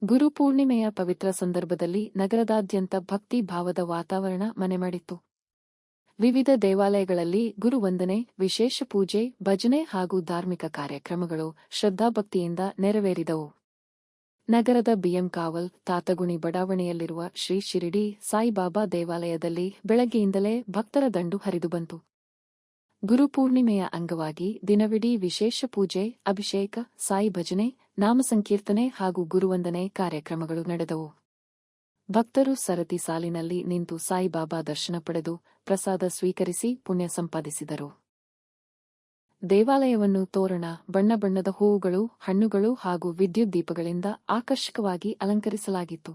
ಗುರುಪೂರ್ಣಿಮೆಯ ಪವಿತ್ರ ಸಂದರ್ಭದಲ್ಲಿ ನಗರದಾದ್ಯಂತ ಭಕ್ತಿ ಭಾವದ ವಾತಾವರಣ ಮನೆಮಾಡಿತ್ತು. ವಿವಿಧ ದೇವಾಲಯಗಳಲ್ಲಿ ಗುರುವಂದನೆ, ವಿಶೇಷ ಪೂಜೆ, ಭಜನೆ ಹಾಗೂ ಧಾರ್ಮಿಕ ಕಾರ್ಯಕ್ರಮಗಳು ಶ್ರದ್ಧಾಭಕ್ತಿಯಿಂದ ನೆರವೇರಿದವು. ನಗರದ ಬಿಎಂ ಕಾವಲ್, ತಾತಗುಣಿ ಬಡಾವಣೆಯಲ್ಲಿರುವ ಶ್ರೀ ಶಿರಿಡಿ ಸಾಯಿಬಾಬಾ ದೇವಾಲಯದಲ್ಲಿ ಬೆಳಗ್ಗೆಯಿಂದಲೇ ಭಕ್ತರ ದಂಡು ಹರಿದುಬಂತು. ಗುರುಪೂರ್ಣಿಮೆಯ ಅಂಗವಾಗಿ ದಿನವಿಡೀ ವಿಶೇಷ ಪೂಜೆ, ಅಭಿಷೇಕ, ಸಾಯಿ ಭಜನೆ, ನಾಮಸಂಕೀರ್ತನೆ ಹಾಗೂ ಗುರುವಂದನೆ ಕಾರ್ಯಕ್ರಮಗಳು ನಡೆದವು. ಭಕ್ತರು ಸರತಿ ಸಾಲಿನಲ್ಲಿ ನಿಂತು ಸಾಯಿಬಾಬಾ ದರ್ಶನ ಪಡೆದು ಪ್ರಸಾದ ಸ್ವೀಕರಿಸಿ ಪುಣ್ಯ ಸಂಪಾದಿಸಿದರು. ದೇವಾಲಯವನ್ನು ತೋರಣ, ಬಣ್ಣ ಬಣ್ಣದ ಹೂವುಗಳು, ಹಣ್ಣುಗಳು ಹಾಗೂ ವಿದ್ಯುತ್ ದೀಪಗಳಿಂದ ಆಕರ್ಷಕವಾಗಿ ಅಲಂಕರಿಸಲಾಗಿತ್ತು.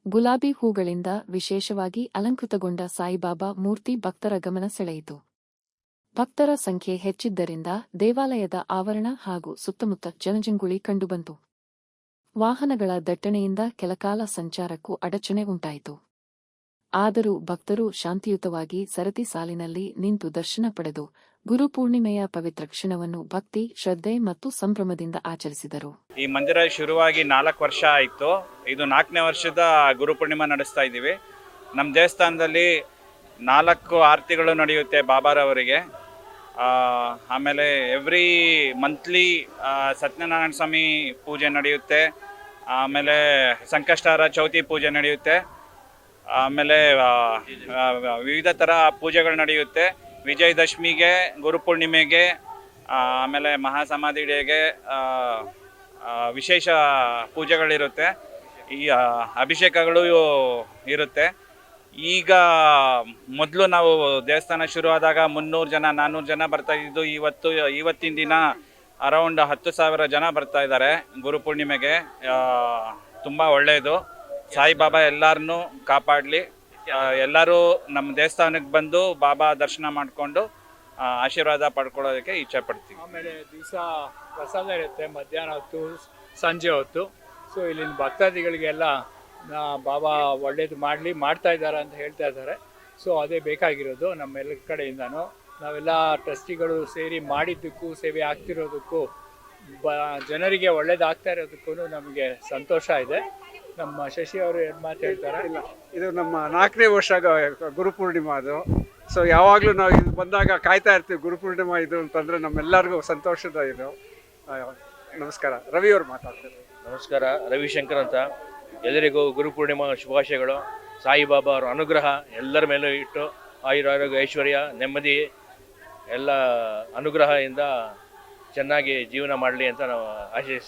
ಗುಲಾಬಿ ಹೂಗಳಿಂದ ವಿಶೇಷವಾಗಿ ಅಲಂಕೃತಗೊಂಡ ಸಾಯಿಬಾಬಾ ಮೂರ್ತಿ ಭಕ್ತರ ಗಮನ ಸೆಳೆಯಿತು. ಭಕ್ತರ ಸಂಖ್ಯೆ ಹೆಚ್ಚಿದ್ದರಿಂದ ದೇವಾಲಯದ ಆವರಣ ಹಾಗೂ ಸುತ್ತಮುತ್ತ ಜನಜಂಗುಳಿ ಕಂಡುಬಂತು. ವಾಹನಗಳ ದಟ್ಟಣೆಯಿಂದ ಕೆಲಕಾಲ ಸಂಚಾರಕ್ಕೂ ಅಡಚಣೆ ಉಂಟಾಯಿತು. ಆದರೂ ಭಕ್ತರು ಶಾಂತಿಯುತವಾಗಿ ಸರತಿ ಸಾಲಿನಲ್ಲಿ ನಿಂತು ದರ್ಶನ ಪಡೆದು ಗುರುಪೂರ್ಣಿಮೆಯ ಪವಿತ್ರ ಕ್ಷಣವನ್ನು ಭಕ್ತಿ, ಶ್ರದ್ಧೆ ಮತ್ತು ಸಂಭ್ರಮದಿಂದ ಆಚರಿಸಿದರು. ಈ ಮಂದಿರ ಶುರುವಾಗಿ 4 ವರ್ಷ ಆಯಿತು. ಇದು 4ನೇ ವರ್ಷದ ಗುರುಪೂರ್ಣಿಮಾ ನಡೆಸ್ತಾ ಇದ್ದೀವಿ. ನಮ್ಮ ದೇವಸ್ಥಾನದಲ್ಲಿ 4 ಆರತಿಗಳು ನಡೆಯುತ್ತೆ ಬಾಬಾರವರಿಗೆ. ಆಮೇಲೆ ಎವ್ರಿ ಮಂತ್ಲಿ ಸತ್ಯನಾರಾಯಣ ಸ್ವಾಮಿ ಪೂಜೆ ನಡೆಯುತ್ತೆ. ಆಮೇಲೆ ಸಂಕಷ್ಟಹರ ಚೌತಿ ಪೂಜೆ ನಡೆಯುತ್ತೆ. ಆಮೇಲೆ ವಿವಿಧ ಥರ ಪೂಜೆಗಳು ನಡೆಯುತ್ತೆ. ವಿಜಯದಶಮಿಗೆ, ಗುರುಪೂರ್ಣಿಮೆಗೆ, ಆಮೇಲೆ ಮಹಾಸಮಾಧಿ ಡೇಗೆ ವಿಶೇಷ ಪೂಜೆಗಳಿರುತ್ತೆ. ಈ ಅಭಿಷೇಕಗಳು ಇರುತ್ತೆ. ಈಗ ಮೊದಲು ನಾವು ದೇವಸ್ಥಾನ ಶುರುವಾದಾಗ 300 ಜನ 400 ಜನ ಬರ್ತಾ ಇದ್ದು, ಇವತ್ತಿನ ದಿನ ಅರೌಂಡ್ 10,000 ಜನ ಬರ್ತಾ ಇದ್ದಾರೆ ಗುರುಪೂರ್ಣಿಮೆಗೆ. ತುಂಬ ಒಳ್ಳೆಯದು. ಸಾಯಿಬಾಬಾ ಎಲ್ಲರನ್ನೂ ಕಾಪಾಡಲಿ. ಎಲ್ಲರೂ ನಮ್ಮ ದೇವಸ್ಥಾನಕ್ಕೆ ಬಂದು ಬಾಬಾ ದರ್ಶನ ಮಾಡಿಕೊಂಡು ಆಶೀರ್ವಾದ ಪಡ್ಕೊಳ್ಳೋದಕ್ಕೆ ಇಚ್ಛೆ ಪಡ್ತೀವಿ. ಆಮೇಲೆ ದಿವಸ ಪ್ರಸಾದ ಇರುತ್ತೆ, ಮಧ್ಯಾಹ್ನ ಹೊತ್ತು, ಸಂಜೆ ಹೊತ್ತು. ಸೊ ಇಲ್ಲಿನ ಭಕ್ತಾದಿಗಳಿಗೆಲ್ಲ ಬಾಬಾ ಒಳ್ಳೇದು ಮಾಡ್ತಾ ಇದ್ದಾರೆ ಅಂತ ಹೇಳ್ತಾ ಇದ್ದಾರೆ. ಸೊ ಅದೇ ಬೇಕಾಗಿರೋದು ನಮ್ಮೆಲ್ಲ ಕಡೆಯಿಂದನೂ. ನಾವೆಲ್ಲ ಟ್ರಸ್ಟಿಗಳು ಸೇರಿ ಮಾಡಿದ್ದಕ್ಕೂ, ಸೇವೆ ಆಗ್ತಿರೋದಕ್ಕೂ, ಜನರಿಗೆ ಒಳ್ಳೇದಾಗ್ತಾ ಇರೋದಕ್ಕೂ ನಮಗೆ ಸಂತೋಷ ಇದೆ. ನಮ್ಮ ಶಶಿ ಅವರು ಏನು ಮಾತು ಹೇಳ್ತಾರೆ? ಇಲ್ಲ, ಇದು ನಮ್ಮ 4ನೇ ವರ್ಷ ಗುರುಪೂರ್ಣಿಮಾ ಅದು. ಸೊ ಯಾವಾಗಲೂ ನಾವು ಇದು ಬಂದಾಗ ಕಾಯ್ತಾ ಇರ್ತೀವಿ ಗುರುಪೂರ್ಣಿಮಾ ಇದು ಅಂತಂದರೆ ನಮ್ಮೆಲ್ಲರಿಗೂ ಸಂತೋಷದ ಇದು. ನಮಸ್ಕಾರ, ರವಿ ಅವರು ಮಾತಾಡ್ತಾರೆ. ನಮಸ್ಕಾರ, ರವಿಶಂಕರ್ ಅಂತ. ಎಲ್ಲರಿಗೂ ಗುರುಪೂರ್ಣಿಮಾ ಶುಭಾಶಯಗಳು. ಸಾಯಿಬಾಬಾ ಅವರ ಅನುಗ್ರಹ ಎಲ್ಲರ ಮೇಲೂ ಇಟ್ಟು ಆಯುರಾರೋಗ್ಯ, ಐಶ್ವರ್ಯ, ನೆಮ್ಮದಿ ಎಲ್ಲ ಅನುಗ್ರಹದಿಂದ ಚೆನ್ನಾಗಿ ಜೀವನ ಮಾಡಲಿ ಅಂತ ನಾವು ಆಶಿಸ್ತೀವಿ.